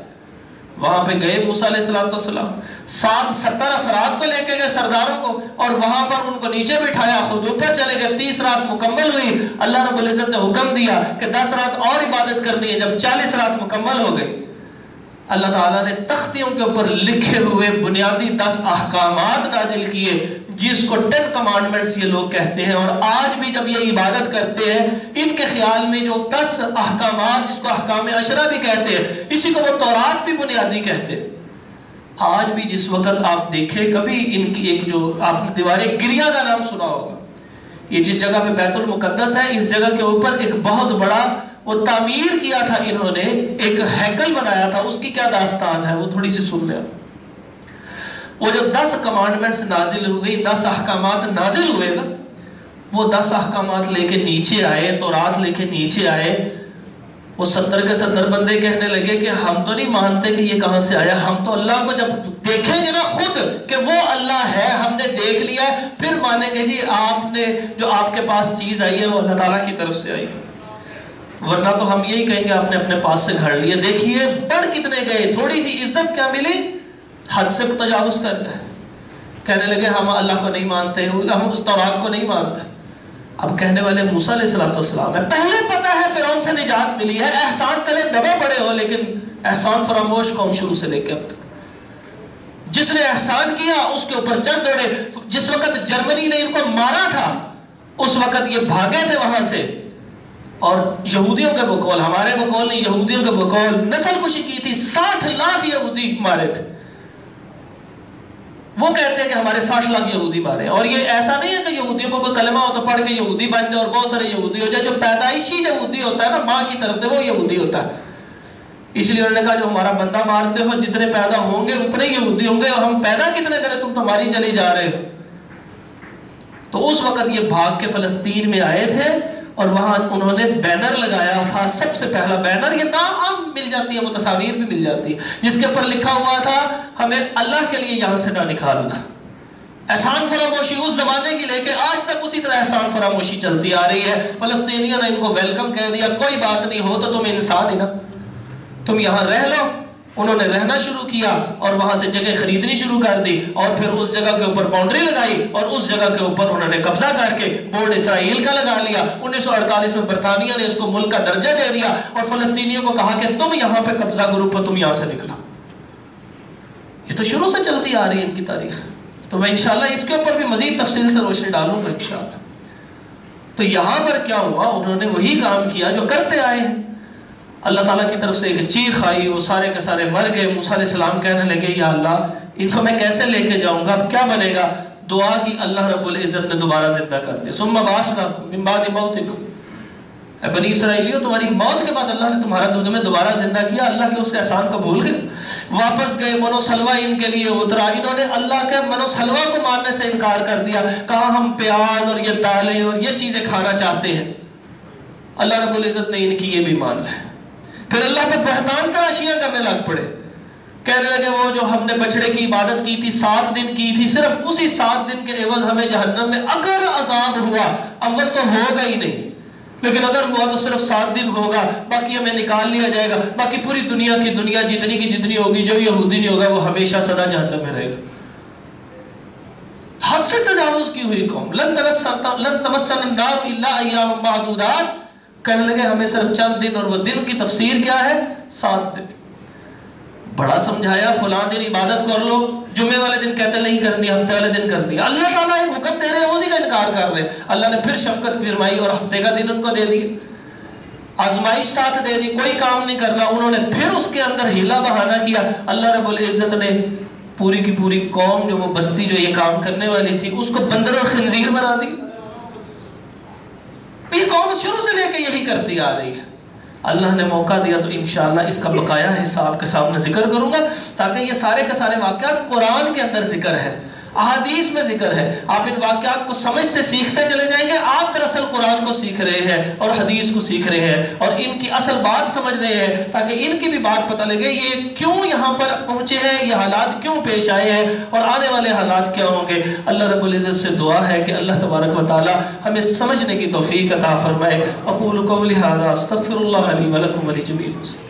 وہاں پہ گئے موسیٰ علیہ السلام, 70 افراد کو لے کے گئے سرداروں کو, اور وہاں پر ان کو نیچے بٹھایا, خود اوپر چلے گئے. 30 رات مکمل ہوئی. اللہ رب العزت نے حکم دیا کہ 10 رات اور عبادت کرنی ہے. جب 40 رات مکمل ہو گئی, اللہ تعالیٰ نے تختیوں کے اوپر لکھے ہوئے بنیادی 10 احکامات نازل کیے, جس کو 10 کمانڈمنٹس یہ لوگ کہتے ہیں، اور آج بھی جب یہ عبادت کرتے ہیں ان کے خیال میں جو 10 احکامات جس کو احکام عشرہ بھی کہتے ہیں، اسی کو وہ تورات بھی بنیادی کہتے ہیں. آج بھی جس وقت آپ دیکھیں کبھی ان کی ایک جو آپ نے دیوار گریا کا نام سنا ہوگا، یہ جس جگہ پہ بیت المقدس ہے اس جگہ کے اوپر ایک بہت بڑا وہ تعمیر کیا تھا انہوں نے، ایک ہیکل بنایا تھا. اس کی کیا داستان ہے وہ تھوڑی سی سن لیں. وہ جو 10 کمانڈمنٹس نازل ہوئی، 10 احکامات نازل ہوئے نا، وہ 10 احکامات لے کے نیچے آئے، تورات لے کے نیچے آئے. وہ 70 کے 70 بندے کہنے لگے کہ ہم تو نہیں مانتے کہ یہ کہاں سے آیا، ہم تو اللہ کو جب دیکھیں گے نا خود کہ وہ اللہ ہے، ہم نے دیکھ لیا ہے، پھر مانیں گے جی آپ نے جو آپ کے پاس چیز آئی ہے وہ اللہ تعالیٰ کی طرف سے آئی ہے. ورنہ تو ہم یہی کہیں گے آپ نے اپنے پاس سے گھڑ لیے. دیکھیے بڑھ کتنے گئے، تھوڑی سی عزت کیا ملی، حد سے تجاوز کر گئے. کہنے لگے ہم اللہ کو نہیں مانتے، ہم اس تورات کو نہیں مانتے. اب کہنے والے موسیٰ علیہ السلام ہے، پہلے پتا ہے فرعون سے نجات ملی ہے، احسان تلے دبے پڑے ہو، لیکن احسان فراموش قوم شروع سے لے کے اب تک. جس نے احسان کیا اس کے اوپر چڑھ دوڑے. جس وقت جرمنی نے ان کو مارا تھا اس وقت یہ بھاگے تھے وہاں سے، اور یہودیوں کے بقول، ہمارے بقول نہیں، یہودیوں کے بقول نسل کشی کی تھی. 60 لاکھ یہودی مارے تھے. وہ کہتے ہیں کہ ہمارے 60 لاکھ یہودی مارے. اور یہ ایسا نہیں ہے کہ یہودیوں کو کوئی کلمہ ہو تو پڑھ کے یہودی بن جائے اور بہت سارے یہودی ہو جائے. جو پیدائشی یہودی ہوتا ہے نا ماں کی طرف سے، وہ یہودی ہوتا ہے. اس لیے انہوں نے کہا جو ہمارا بندہ مارتے ہو جتنے پیدا ہوں گے اتنے یہودی ہوں گے، اور ہم پیدا کتنے کریں تم تمہاری چلی جا رہے ہو. تو اس وقت یہ بھاگ کے فلسطین میں آئے تھے اور وہاں انہوں نے بینر لگایا تھا. سب سے پہلا بینر، یہ نام عام مل جاتی ہے، وہ تصاویر بھی مل جاتی ہے، جس کے اوپر لکھا ہوا تھا ہمیں اللہ کے لیے یہاں سے نہ نکالنا. احسان فراموشی اس زمانے کی لے کے آج تک اسی طرح احسان فراموشی چلتی آ رہی ہے. فلسطینیوں نے ان کو ویلکم کہہ دیا، کوئی بات نہیں ہو تو تم انسان ہی نا، تم یہاں رہ لو. انہوں نے رہنا شروع کیا اور وہاں سے جگہ خریدنی شروع کر دی، اور پھر اس جگہ کے اوپر باؤنڈری لگائی اور اس جگہ کے اوپر انہوں نے قبضہ کر کے بورڈ اسرائیل کا لگا لیا. 1948 میں برطانیہ نے اس کو ملک کا درجہ دے دیا اور فلسطینیوں کو کہا کہ تم یہاں پہ قبضہ گروپ ہو، تم یہاں سے نکلو. یہ تو شروع سے چلتی آ رہی ہے ان کی تاریخ. تو میں انشاءاللہ اس کے اوپر بھی مزید تفصیل سے روشنی ڈالوں گا انشاءاللہ. تو یہاں پر کیا ہوا، انہوں نے وہی کام کیا جو کرتے آئے ہیں. اللہ تعالیٰ کی طرف سے ایک چیخ آئی، وہ سارے کے سارے مر گئے. موسیٰ علیہ السلام کہنے لگے یا اللہ ان کو میں کیسے لے کے جاؤں گا، اب کیا بنے گا. دعا کی، اللہ رب العزت نے دوبارہ زندہ کر دیا. ثم بعثناکم من بعد موتکم، اے بنی اسرائیلیو تمہاری موت کے بعد اللہ نے تمہیں دوبارہ زندہ کیا. اللہ کے اس احسان کو بھول گئے. واپس گئے، منو سلوہ ان کے لیے اترا. انہوں نے اللہ کے منو سلوہ کو ماننے سے انکار کر دیا، کہا ہم پیاز اور یہ دالیں اور یہ چیزیں کھانا چاہتے ہیں. اللہ رب العزت نے ان کی یہ بھی مان لیا. پھر اللہ پہ بہتان تراشیاں کرنے لگ پڑے. کہنے لگے وہ جو ہم نے بچڑے کی عبادت کی تھی 7 دن کی تھی، صرف اسی 7 دن کے عوض ہمیں جہنم میں اگر عذاب ہوا، اول تو ہوگا ہی نہیں، لیکن اگر ہوا تو صرف 7 دن ہوگا، باقی ہمیں نکال لیا جائے گا. باقی پوری دنیا کی دنیا جتنی کی جتنی ہوگی، جو یہودی نہیں ہوگا وہ ہمیشہ سدا جہنم میں رہے گا. حد سے تجاوز کی ہوئی قوم. لن تمسنا النار الا ایام معدودات. کہنے لگے ہمیں صرف چند دن، اور وہ دن کی تفسیر کیا ہے، 7 دن. بڑا سمجھایا فلاں دن عبادت کر لو، جمعے والے دن کہتے نہیں کرنی، ہفتے والے دن کرنی. اللہ تعالیٰ ایک حکم دے رہے ہیں اسی کا انکار کر رہے ہیں. اللہ نے پھر شفقت فرمائی اور ہفتے کا دن ان کو دے دی، آزمائش ساتھ دے دی. کوئی کام نہیں کرنا، انہوں نے پھر اس کے اندر ہیلا بہانہ کیا. اللہ رب العزت نے پوری کی پوری قوم، جو وہ بستی جو یہ کام کرنے والی تھی، اس کو بندر اور خنزیر بنا دی. یہ قوم شروع سے لے کے یہی کرتی آ رہی ہے. اللہ نے موقع دیا تو انشاءاللہ اس کا بقایا حصہ آپ کے سامنے ذکر کروں گا، تاکہ یہ سارے کے سارے واقعات قرآن کے اندر ذکر ہے، احادیث میں ذکر ہے. آپ ان واقعات کو سمجھتے سیکھتے چلے جائیں گے. آپ دراصل قرآن کو سیکھ رہے ہیں اور حدیث کو سیکھ رہے ہیں اور ان کی اصل بات سمجھ رہے ہیں، تاکہ ان کی بھی بات پتہ لگے یہ کیوں یہاں پر پہنچے ہیں، یہ حالات کیوں پیش آئے ہیں اور آنے والے حالات کیا ہوں گے. اللہ رب العزت سے دعا ہے کہ اللہ تبارک و تعالی ہمیں سمجھنے کی توفیق عطا فرمائے. اقول قولی ھذا استغفر اللہ لی ولکم ولجمیع المسلمین.